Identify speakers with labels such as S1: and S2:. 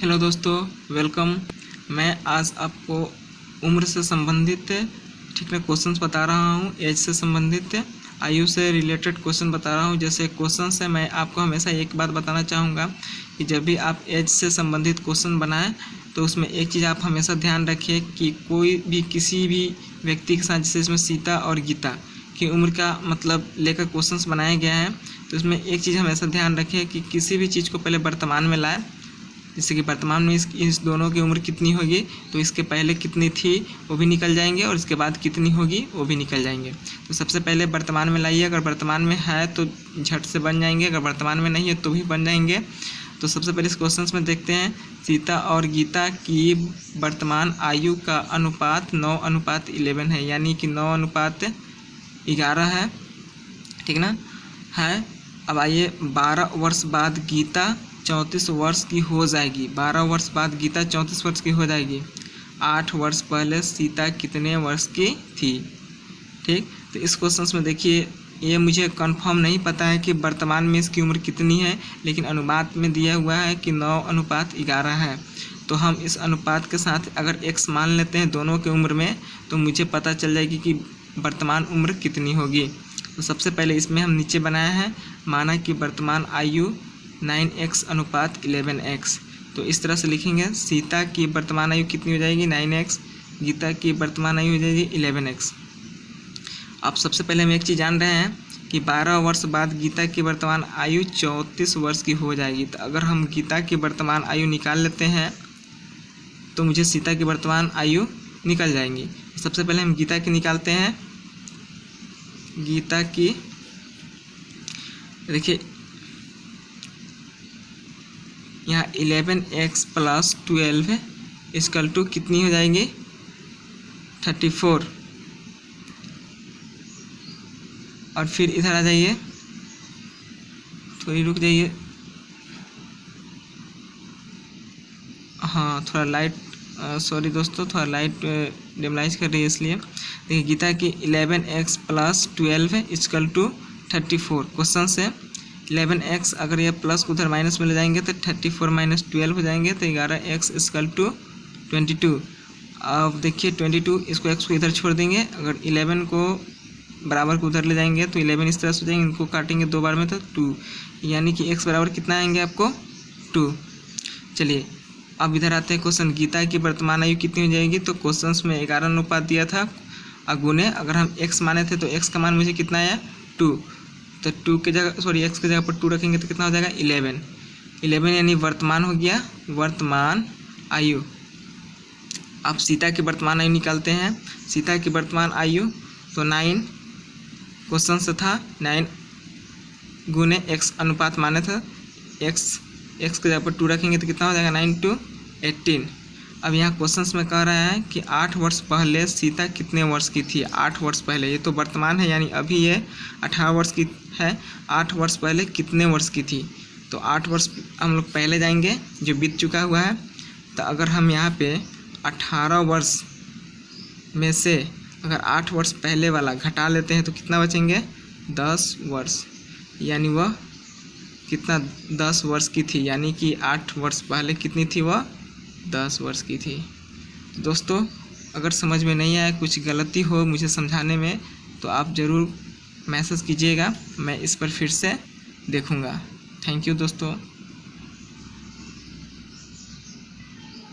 S1: Hello दोस्तों, welcome. मैं आज आपको उम्र से संबंधित ठीक है क्वेश्चंस बता रहा हूँ। एज से संबंधित, आयु से रिलेटेड क्वेश्चन बता रहा हूँ। जैसे क्वेश्चन है, मैं आपको हमेशा एक बात बताना चाहूँगा कि जब भी आप एज से संबंधित क्वेश्चन बनाएं तो उसमें एक चीज़ आप हमेशा ध्यान रखिए कि कोई भी किसी भी व्यक्ति के साथ, जैसे इसमें सीता और गीता की उम्र का मतलब लेकर क्वेश्चंस बनाए गए हैं, तो इसमें एक चीज़ हमेशा ध्यान रखिए कि किसी भी चीज़ को पहले वर्तमान में लाए। जैसे कि वर्तमान में इस दोनों की उम्र कितनी होगी, तो इसके पहले कितनी थी वो भी निकल जाएंगे और इसके बाद कितनी होगी वो भी निकल जाएंगे। तो सबसे पहले वर्तमान में लाइए। अगर वर्तमान में है तो झट से बन जाएंगे, अगर वर्तमान में नहीं है तो भी बन जाएंगे। तो सबसे पहले इस क्वेश्चन में देखते हैं, सीता और गीता की वर्तमान आयु का अनुपात 9:11 है, यानी कि 9:11 है, ठीक ना है। अब आइए, 12 वर्ष बाद गीता 34 वर्ष की हो जाएगी। 12 वर्ष बाद गीता 34 वर्ष की हो जाएगी। 8 वर्ष पहले सीता कितने वर्ष की थी? ठीक, तो इस क्वेश्चन में देखिए, ये मुझे कंफर्म नहीं पता है कि वर्तमान में इसकी उम्र कितनी है, लेकिन अनुपात में दिया हुआ है कि 9:11 है। तो हम इस अनुपात के साथ अगर x मान लेते हैं दोनों की उम्र में, तो मुझे पता चल जाएगी कि वर्तमान उम्र कितनी होगी। तो सबसे पहले इसमें हम नीचे बनाए हैं, माना कि वर्तमान आयु 9x/11x। तो इस तरह से लिखेंगे, सीता की वर्तमान आयु कितनी हो जाएगी 9x, गीता की वर्तमान आयु हो जाएगी 11x। अब सबसे पहले हम एक चीज़ जान रहे हैं कि 12 वर्ष बाद गीता की वर्तमान आयु 34 वर्ष की हो जाएगी। तो अगर हम गीता की वर्तमान आयु निकाल लेते हैं तो मुझे सीता की वर्तमान आयु निकल जाएंगी। सबसे पहले हम गीता की निकालते हैं। गीता की देखिए, यहाँ 11x + 12 = कितनी हो जाएगी 34। और फिर इधर आ जाइए, थोड़ी रुक जाइए, हाँ थोड़ा लाइट, सॉरी दोस्तों, थोड़ा लाइट डिमलाइज कर रही है इसलिए। देखिए, गीता की 11x + 12 = 34। क्वेश्चन से 11x, अगर ये प्लस को उधर माइनस में ले जाएंगे तो 34 - 12 हो जाएंगे, तो 11x = 22। अब देखिए 22, इसको x को इधर छोड़ देंगे, अगर 11 को बराबर को उधर ले जाएंगे तो 11 इस तरह से हो जाएंगे, इनको काटेंगे 2 बार में तो 2, यानी कि x बराबर कितना आएंगे आपको 2। चलिए अब इधर आते हैं क्वेश्चन, गीता की वर्तमान आयु कितनी हो जाएगी। तो क्वेश्चन में 11 अनुपात दिया था, अगुने अगर हम x माने थे तो x का मान मुझे कितना आया 2। तो 2 के जगह, सॉरी x के जगह पर 2 रखेंगे तो कितना हो जाएगा 11 यानी वर्तमान हो गया, वर्तमान आयु। अब सीता की वर्तमान आयु निकालते हैं। सीता की वर्तमान आयु तो 9, क्वेश्चन से था 9 गुने x अनुपात माने थे, x के जगह पर 2 रखेंगे तो कितना हो जाएगा 9 × 18। अब यहाँ क्वेश्चन में कह रहा है कि 8 वर्ष पहले सीता कितने वर्ष की थी। 8 वर्ष पहले, ये तो वर्तमान है यानी अभी ये 18 वर्ष की है। 8 वर्ष पहले कितने वर्ष की थी, तो 8 वर्ष हम लोग पहले जाएंगे जो बीत चुका हुआ है। तो अगर हम यहाँ पे 18 वर्ष में से अगर 8 वर्ष पहले वाला घटा लेते हैं तो कितना बचेंगे 10 वर्ष, यानी वह कितना 10 वर्ष की थी, यानी कि 8 वर्ष पहले कितनी थी, वह 10 वर्ष की थी। दोस्तों, अगर समझ में नहीं आया, कुछ गलती हो मुझे समझाने में, तो आप ज़रूर मैसेज कीजिएगा, मैं इस पर फिर से देखूँगा। थैंक यू दोस्तों।